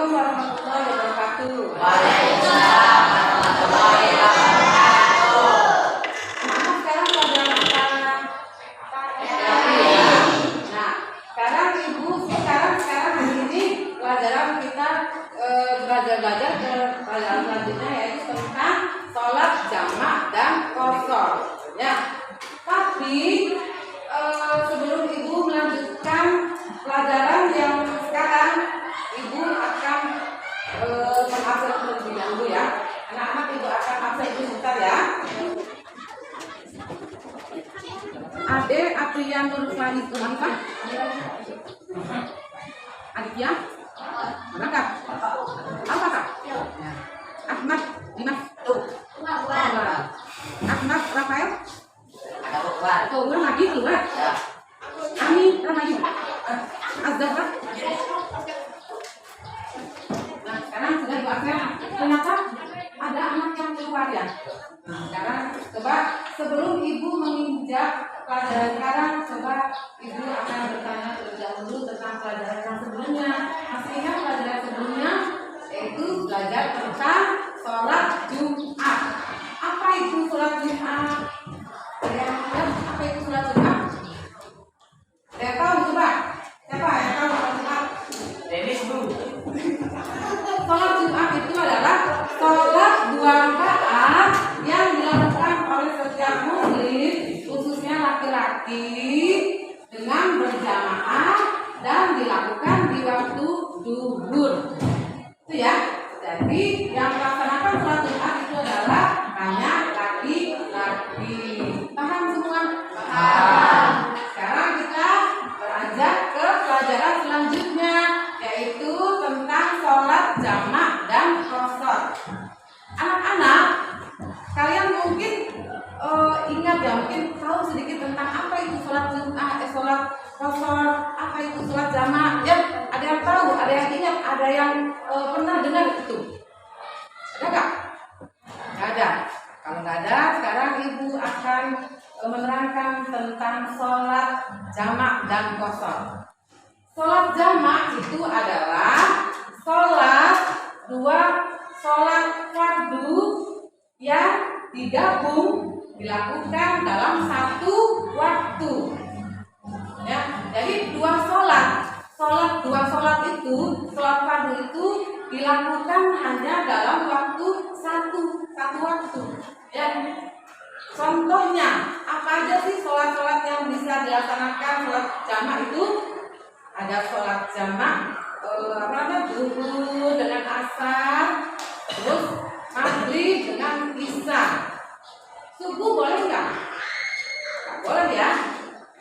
Assalamualaikum warahmatullahi wabarakatuh. Waalaikumsalam warahmatullahi wabarakatuh. Anak-anak sekarang pada apa? Nah, sekarang ibu sekarang hari ini pelajaran kita belajar ke pelajaran selanjutnya yaitu tentang sholat jamak dan qashar. Ya, tapi sebelum ibu melanjutkan pelajaran yang sekarang, ibu akan mengabsen terlebih dahulu ya. Anak-anak ibu akan absen dulu sebentar ya. Ade Aprian Nurfani Hanifah. Aditya. Berangkat. Apa kak? Ahmad Dimas. Ahmad Rafael. Tuh, lagi keluar. Ami Ramayu. Azhar. Nah, sekarang sudah diabsen. Ternyata ada anak yang keluar ya. Nah, sekarang coba sebelum ibu menginjak pelajaran sekarang, coba ibu akan bertanya terlebih dahulu tentang pelajaran yang sebelumnya. Masih ingat pelajaran sebelumnya? Yaitu belajar tentang sholat Jumat. Apa itu sholat Jumat? Apa itu sholat Jumat? Saya tahu coba. Siapa yang tahu sholat Jumat? Denis Bu. Sholat Jumat itu adalah sholat 2 rakaat yang dilakukan oleh setiap muslim, khususnya laki-laki, dengan berjamaah dan dilakukan di waktu zuhur. Itu ya. Jadi yang melaksanakan sholat Jumat itu adalah hanya laki-laki. Paham semua? Paham. Sekarang kita beranjak ke pelajaran selanjutnya, yaitu tentang sholat jamak dan qashar. Anak-anak, kalian mungkin ingat ya, mungkin tahu sedikit tentang apa itu sholat Jumat, sholat qashar, apa itu sholat jamak. Ya, ada yang tahu, ada yang ingat, ada yang pernah dengar itu. Ada nggak? Nggak ada. Kalau nggak ada, sekarang ibu akan menerangkan tentang sholat jamak dan qashar. Sholat jamak itu adalah sholat 2 sholat fardu yang digabung dilakukan dalam satu waktu. Ya, jadi 2 sholat. Dua sholat itu, sholat fardu itu dilakukan hanya dalam waktu satu waktu. Ya. Contohnya, apa aja sih sholat-sholat yang bisa dilaksanakan sholat jamak itu? Ada sholat jamak, zuhur dengan asar, terus maghrib dengan isya. Subuh boleh nggak? Nggak boleh ya.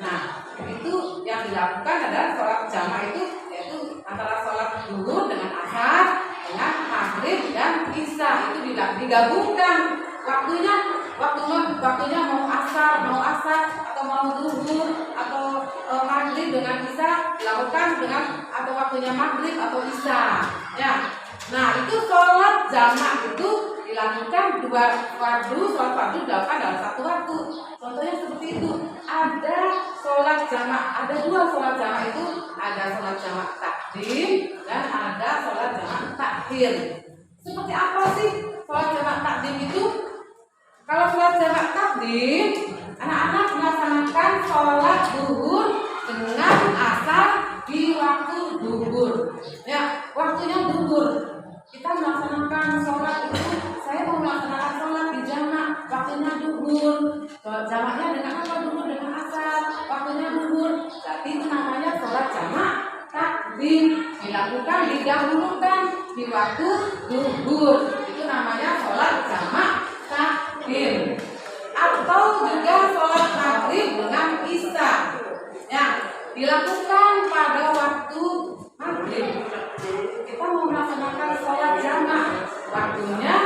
Nah, itu yang dilakukan adalah sholat jamak itu, yaitu antara sholat zuhur dengan asar dengan maghrib dan isya. Itu digabungkan waktunya mau asar atau mau zuhur atau maghrib dengan isya dilakukan dengan atau waktunya maghrib atau isya. Ya. Nah, itu sholat jamak itu dilakukan 2 fardu, sholat fardu dilakukan dalam satu waktu. Contohnya seperti itu. Ada sholat jamak, ada 2 sholat jamak itu, ada sholat jamak takdim dan ada sholat jamak takhir. Seperti apa sih sholat jamak takdim itu? Kalau sholat jamak takdim, anak-anak melaksanakan sholat zuhur dengan asar di waktu zuhur. Ya, waktunya zuhur. Kita melaksanakan sholat itu, saya mau melaksanakan sholat di jamak, waktunya zuhur. Jamaknya dengan apa? Zuhur dengan asar, waktunya zuhur. Jadi itu namanya sholat jamak takdim, dilakukan didahulukan di waktu zuhur. Itu namanya sholat jamak takdim. Atau juga sholat maghrib dengan isya, ya, dilakukan pada waktu maghrib. Kita mau melaksanakan sholat jamak, waktunya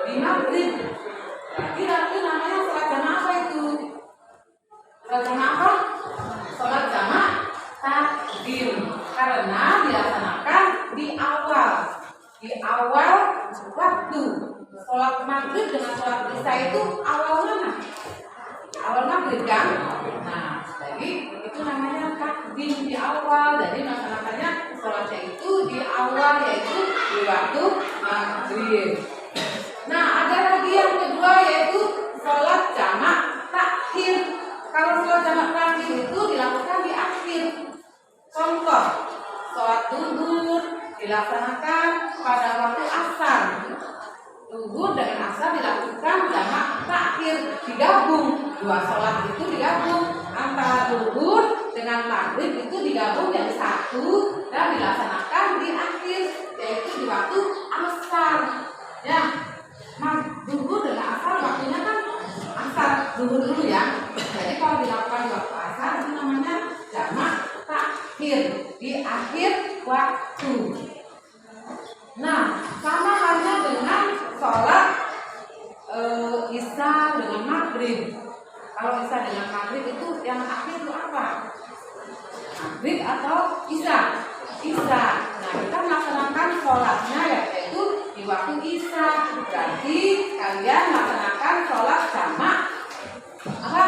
di maghrib. Berarti namanya sholat jamak apa itu? Sholat jamak apa? Sholat jamak takdim. Karena dilaksanakan di awal waktu. Sholat maghrib dengan sholat isya itu awal mana? Awal maghrib kan? Nah, jadi itu namanya takdim di awal. Jadi melaksanakannya sholatnya itu di awal, yaitu waktu maghrib. Nah, ada lagi yang kedua yaitu sholat jamak takhir. Kalau sholat jamak takhir itu dilakukan di akhir. Contoh, sholat zuhur dilaksanakan pada waktu asar. Zuhur dengan asar dilakukan jamak takhir, digabung. Dua sholat itu digabung. Antara zuhur dengan maghrib itu digabung jadi satu dan dilaksanakan di akhir, yaitu di waktu asar. Ya, zuhur dengan asar waktunya kan asar zuhur dulu ya. Jadi kalau dilakukan di waktu asar itu namanya jamak takhir, di akhir waktu. Nah, sama halnya dengan sholat isya dengan maghrib. Kalau isya dengan maghrib itu yang akhir itu apa? Maghrib atau isya? Isya. Nah, kita melaksanakan sholatnya yaitu di waktu isya. Berarti kalian melaksanakan sholat jamak apa?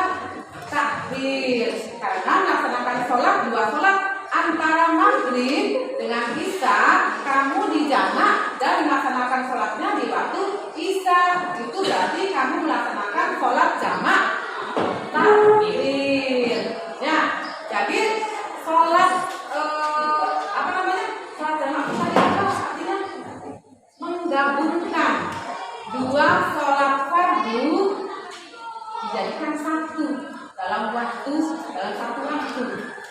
Takhir. Karena melaksanakan sholat dua sholat antara maghrib dengan isya, kamu dijamak dan melaksanakan sholatnya di waktu isya. Itu berarti kamu melaksanakan sholat jamak takhir. Ya, jadi sholat apa namanya? Sholat jamak tadi apa artinya? Menggabungkan dua sholat fardu dijadikan satu dalam satu waktu.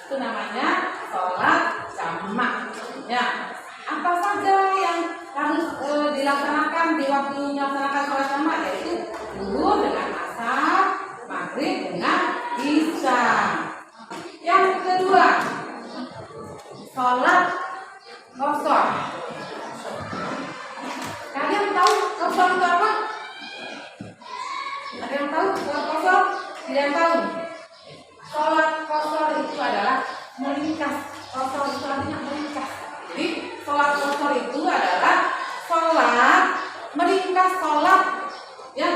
Itu namanya sholat jamak. Ya, apa saja yang harus dilaksanakan di waktu melaksanakan sholat jamak, yaitu zuhur dengan asar, maghrib dengan isya. Yang kedua, sholat qashar. Kalian tahu qashar itu apa? Ada yang tahu sholat qashar? Tidak tahu. Sholat qashar itu adalah meringkas. Qashar itu artinya meringkas. Jadi sholat qashar itu adalah sholat meringkas sholat, ya,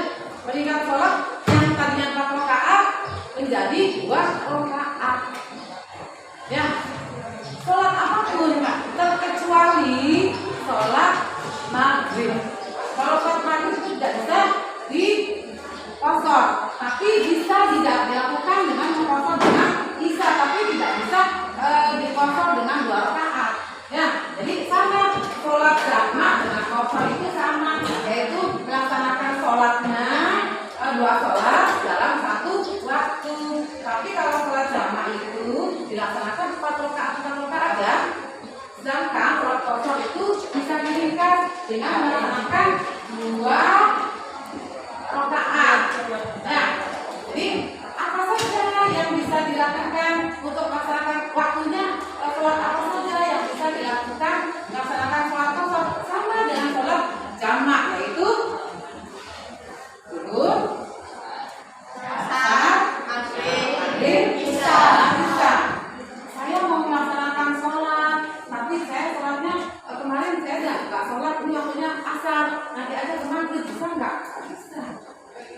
meringkas sholat yang tadinya 4 rakaat menjadi 2 rakaat. Ya, sholat apapun terkecuali sholat maghrib. Kalau sholat maghrib itu tidak bisa di qashar, tapi bisa dilakukan dengan qashar dengan isya, tapi tidak bisa di qashar dengan 2 rakaat. Ya, jadi sama sholat jamak dengan qashar itu sama, yaitu melaksanakan sholatnya 2 sholat dalam satu waktu. Tapi kalau sholat jamak itu dilaksanakan 4 rakaat ya. Sedangkan sholat qashar itu bisa diringkas dengan melaksanakan 2 rakaat. Nah, jadi apa saja yang bisa dilakukan untuk melaksanakan waktunya? Sholat apa saja yang bisa dilakukan melaksanakan sholat qashar sama dengan sholat jamak, yaitu zuhur, asar, maghrib, isya. Saya mau melaksanakan sholat, tapi saya sholatnya kemarin saya nggak sholat, ini waktunya asar, nanti aja ke maghrib, bisa nggak? Bisa.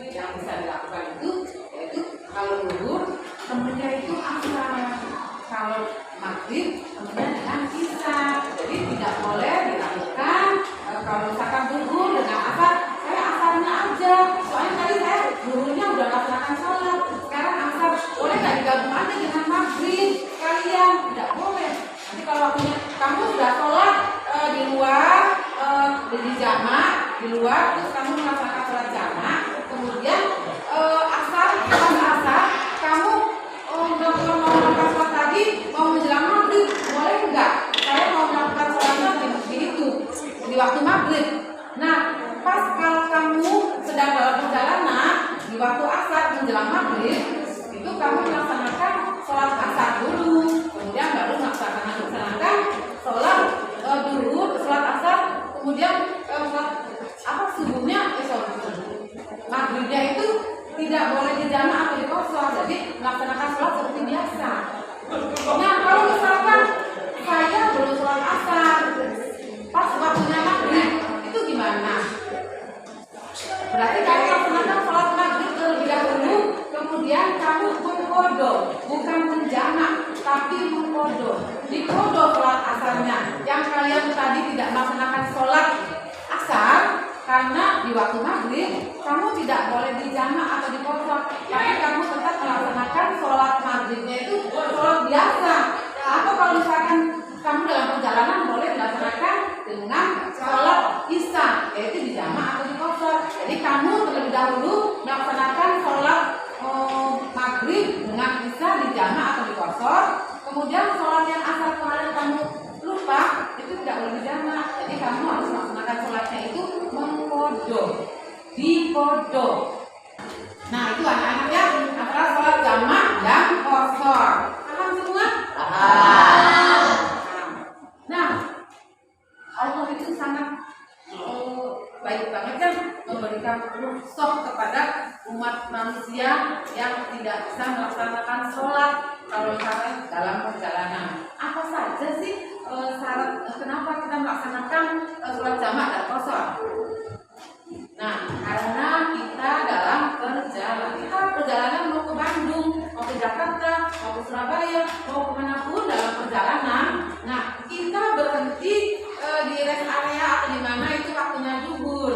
Yang bisa dilakukan itu yaitu kalau zuhur temennya itu asar, kalau maghrib temennya dengan isya. Jadi tidak boleh dilakukan kalau misalkan zuhur dengan asar, saya asarnya aja, soalnya tadi saya zuhurnya udah laksanakan sholat, sekarang asar, boleh nggak digabung aja dengan maghrib kalian? Tidak boleh. Nanti kalau waktunya kamu sudah sholat di luar, di jamak di luar, terus kamu melaksanakan sholat jamak, kemudian asar kamu mau melakukan sholat lagi, mau menjelang maghrib, boleh enggak? Saya mau melakukan sholatnya di waktu maghrib. Nah, pas kalau kamu sedang dalam perjalanan di waktu asar menjelang maghrib, itu kamu melaksanakan sholat asar dulu, kemudian baru melaksanakan sholat zuhur, sholat asar, kemudian sholat apa subuhnya, maghribnya itu tidak boleh dijamak atau diqashar, jadi melaksanakan sholat seperti biasa. Nah, kalau misalkan saya belum sholat asar, pas waktunya maghrib, itu gimana? Berarti kamu melaksanakan sholat maghrib terlebih dahulu, kemudian kamu mengqadha, bukan menjamak, tapi mengqadha. Diqadha sholat asarnya. Yang kalian tadi tidak melaksanakan sholat maghrib, kamu tidak boleh dijamak atau dikosor, tapi kamu tetap melaksanakan sholat maghribnya itu sholat biasa. Atau kalau misalkan kamu dalam perjalanan boleh dilaksanakan dengan sholat isya, yaitu dijamak atau dikosor. Jadi kamu terlebih dahulu melaksanakan sholat maghrib dengan isya dijamak atau dikosor. Kemudian sholat yang asar kemarin kamu lupa, itu tidak boleh dijamak. Jadi kamu harus melaksanakan sholatnya itu mengkodok, dikodok. Nah itu anak-anak ya, antara sholat jamak dan kosor. Paham semua? Paham. Nah, Allah itu sangat baik banget kan memberikan rukhsah kepada umat manusia yang tidak bisa melaksanakan sholat kalau misalkan dalam perjalanan. Apa saja sih syarat kenapa kita melaksanakan sholat jamak dan kosor? Nah, karena kita dalam perjalanan mau ke Bandung, mau ke Jakarta, mau ke Surabaya, mau kemanapun dalam perjalanan. Nah, kita berhenti di rest area atau di mana itu waktunya zuhur.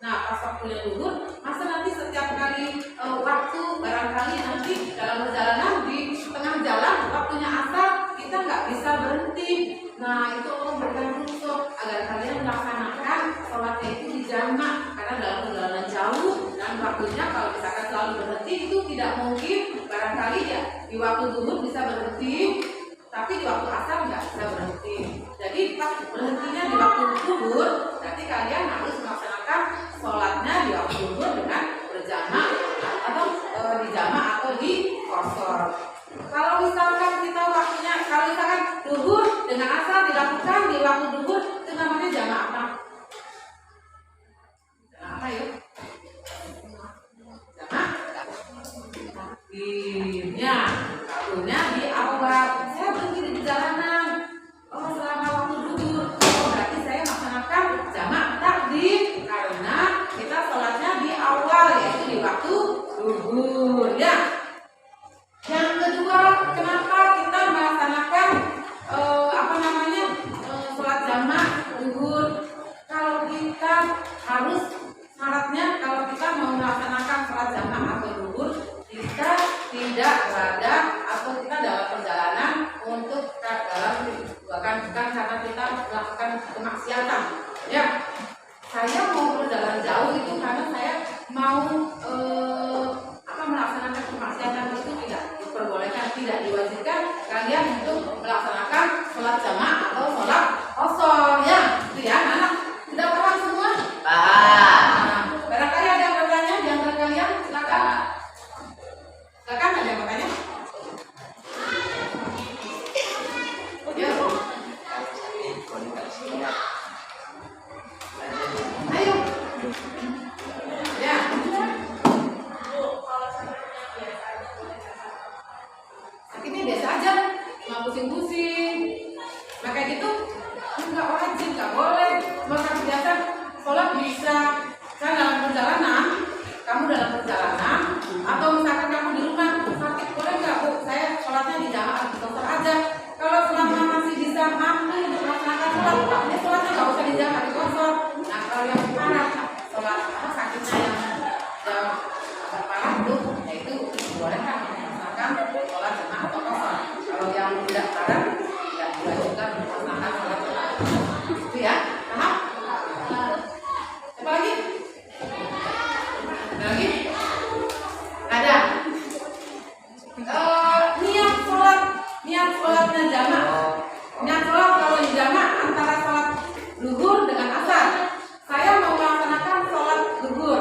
Nah, pas waktunya zuhur, masa nanti setiap kali waktu barangkali nanti dalam perjalanan di tengah jalan waktunya asar kita nggak bisa berhenti. Nah, itu Allah memberikan rukhsah agar kalian melaksanakan sholatnya itu dijamak, karena dalam perjalanan jauh dan waktunya kalau misalkan selalu berhenti itu tidak mungkin. Barangkali ya di waktu zuhur bisa berhenti, tapi di waktu asar nggak bisa berhenti. Jadi pas berhentinya di waktu zuhur, berarti kalian harus melaksanakan sholatnya di waktu zuhur dengan berjamak atau dijamak atau dikosor. Kalau misalkan kita waktunya, kalau misalkan zuhur dengan asar dilakukan di waktu zuhur, itu namanya jamak apa? Jamak apa yuk? Jamak takdimnya. Waktunya di awal. Saya berhenti di jalanan. Oh, selama waktu zuhur. Oh, berarti saya melaksanakan jamak takdim karena kita sholatnya di awal, yaitu di waktu zuhur. Ya. Yang kedua, kenapa kita melaksanakan sholat jamak zuhur? Kalau kita harus syaratnya, kalau kita mau melaksanakan sholat jamak atau zuhur, kita tidak berada atau kita dalam perjalanan untuk bukan karena kita melakukan kemaksiatan. Ya, saya mau berjalan jauh itu karena saya mau melaksanakan kemaksiatan, itu tidak diperbolehkan, tidak diwajibkan kalian untuk melaksanakan sholat jamak atau sholat kosor. Ya, itu ya anak. Sudah paham semua? Paham. Nah, barangkali ada yang bertanya di antara kalian, silakan. Silakan, ada yang bertanya? Ya. Ayo. Ya. Sakitnya biasa aja, nggak pusing-pusing. Nah kayak gitu nggak wajib, nggak boleh. Maka biasa sholat bisa. Kan dalam perjalanan, kamu dalam perjalanan atau misalkan kamu di rumah sakit, boleh nggak Bu? Saya sholatnya di jamak atau dokter aja. Kalau selama masih bisa mampu untuk melaksanakan sholat, ini sholatnya nggak usah di jamak, di kosor. Nah kalau yang parah, sholat sakitnya yang agak parah itu, yaitu boleh kan melaksanakan sholat jamak atau kosor. Kalau yang tidak parah, tidak diwajibkan melaksanakan sholat jamak. Itu ya, paham? Apa lagi? Ada lagi? Ada. Niat sholatnya jamak. Niat sholat kalau di jamak antara sholat zuhur dengan asar. Saya mau melaksanakan sholat zuhur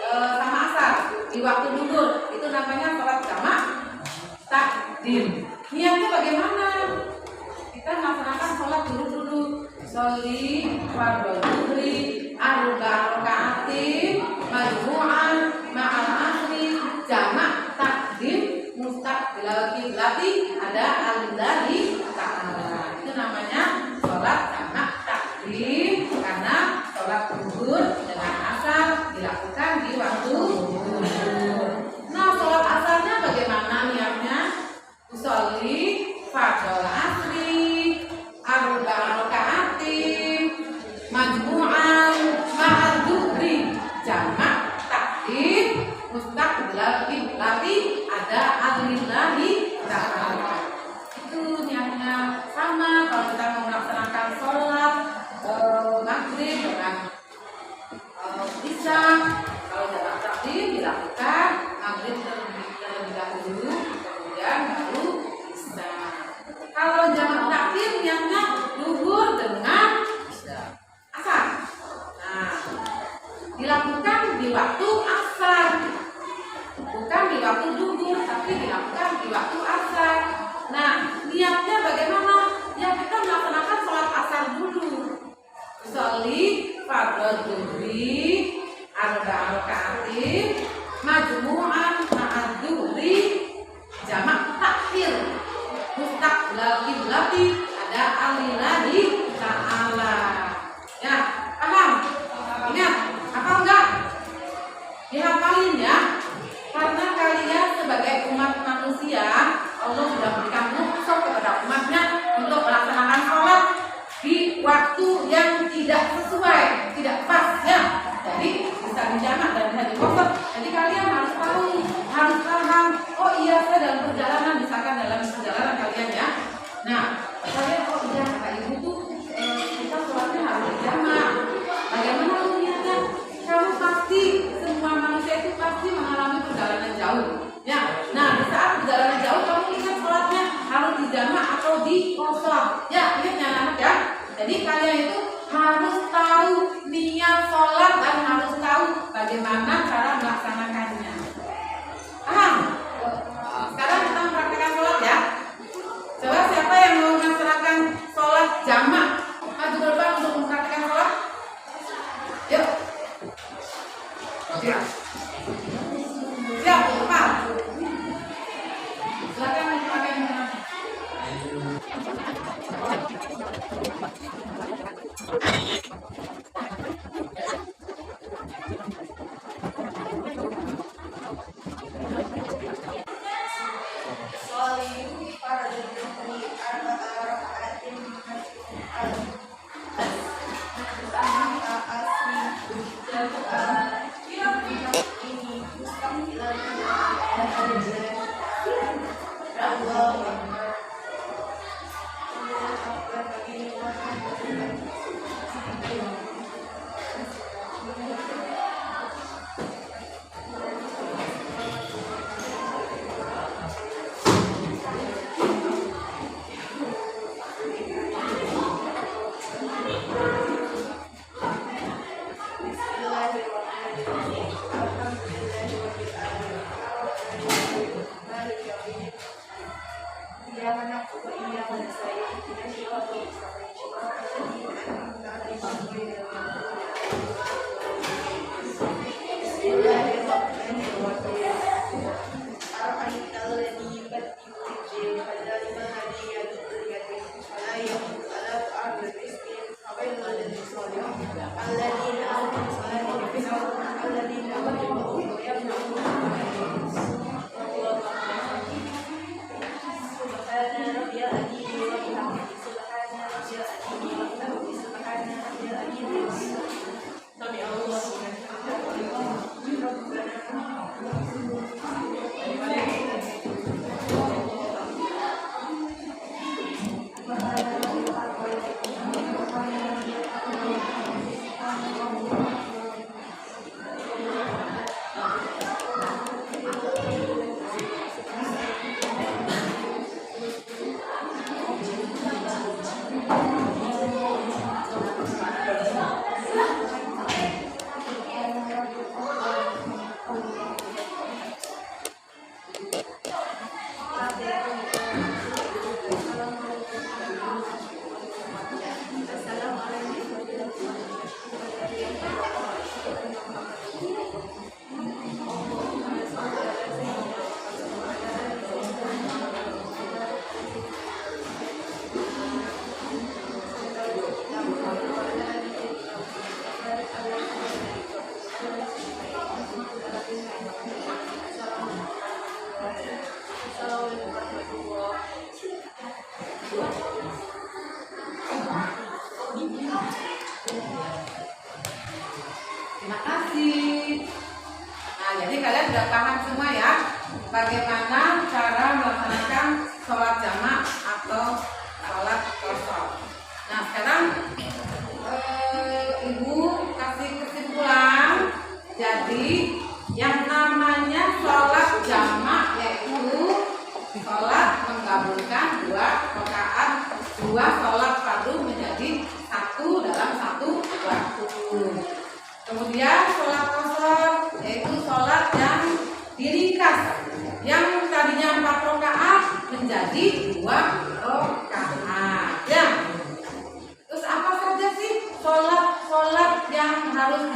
sama asar di waktu zuhur. Itu namanya sholat jamak takdim. Niatnya bagaimana? Kita melaksanakan sholat zuhur dulu. Sholli fardhu zuhri arba'a raka'atin majmu'an ma'al asri jamak takdim mustaqbilal qiblati ada alillahi ta'ala. Itu namanya sholat jamak takdim karena sholat zuhur dengan asar dilakukan di waktu zuhur. Nah, sholat asarnya bagaimana niatnya? Sholli fardhu asri arba'a raka'atin majmu'an ma'al waktu asar, bukan di waktu zuhur, tapi dilakukan di waktu asar. Nah, niatnya bagaimana? Ya kita melaksanakan sholat asar dulu. Sholli fardhu zuhri arba'a raka'atin majmu'an ma'adzuhri jamak takhir mustaqbal qiblati ada alillahi ta'ala. Ya, paham? Ingat, hafal enggak? Dihafalin ya. Karena kalian sebagai umat manusia, Allah sudah berikan rukhsah kepada umatnya untuk melaksanakan sholat di waktu yang tidak sesuai, tidak pas ya. Jadi bisa dijamak dan bisa dikosor. Jadi kalian harus tahu, harus paham. Oh iya, saya dalam perjalanan, misalkan dalam perjalanan kalian ya. Nah, kalian oh iya, Kak Ibu tuh kita sholatnya harus dijamak. Bagaimana niatnya? Kamu pasti, semua manusia itu pasti mengalami perjalanan jauh. Ya, nah di saat perjalanan jauh kamu ingat sholatnya harus dijamak atau dikosor. Ya, ingatnya anak ya. Jadi kalian itu harus tahu niat sholat dan harus tahu bagaimana cara melaksanakannya. Paham? Sekarang kita mempraktikkan sholat ya. Coba siapa yang mau melaksanakan sholat jamak? Maju ke depan untuk mempraktikkan sholat. Yuk. Siap. Siap, depan. Silakan pakai yang Terima kasih. Nah, jadi kalian sudah paham semua ya bagaimana cara melaksanakan sholat jamak atau sholat qasar. Nah, sekarang Ibu kasih kesimpulan. Jadi yang namanya sholat jamak yaitu sholat menggabungkan dua rakaat, dua sholat fardu menjadi satu dalam satu waktu. Kemudian sholat qasar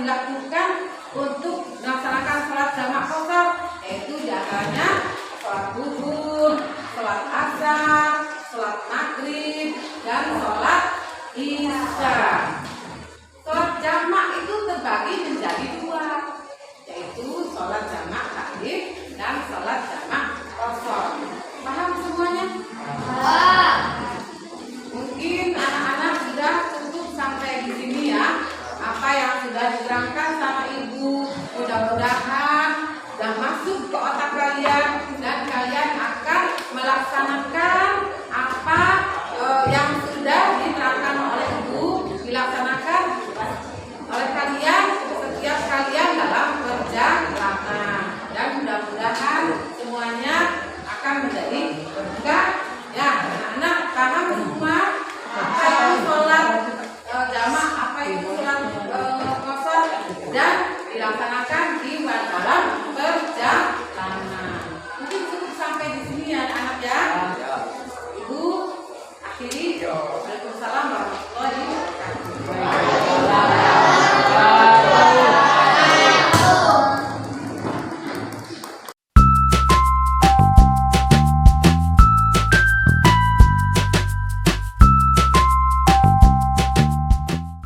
dilakukan untuk melaksanakan sholat jamak qashar, yaitu diantaranya sholat zuhur, sholat asar, sholat maghrib, dan sholat isya.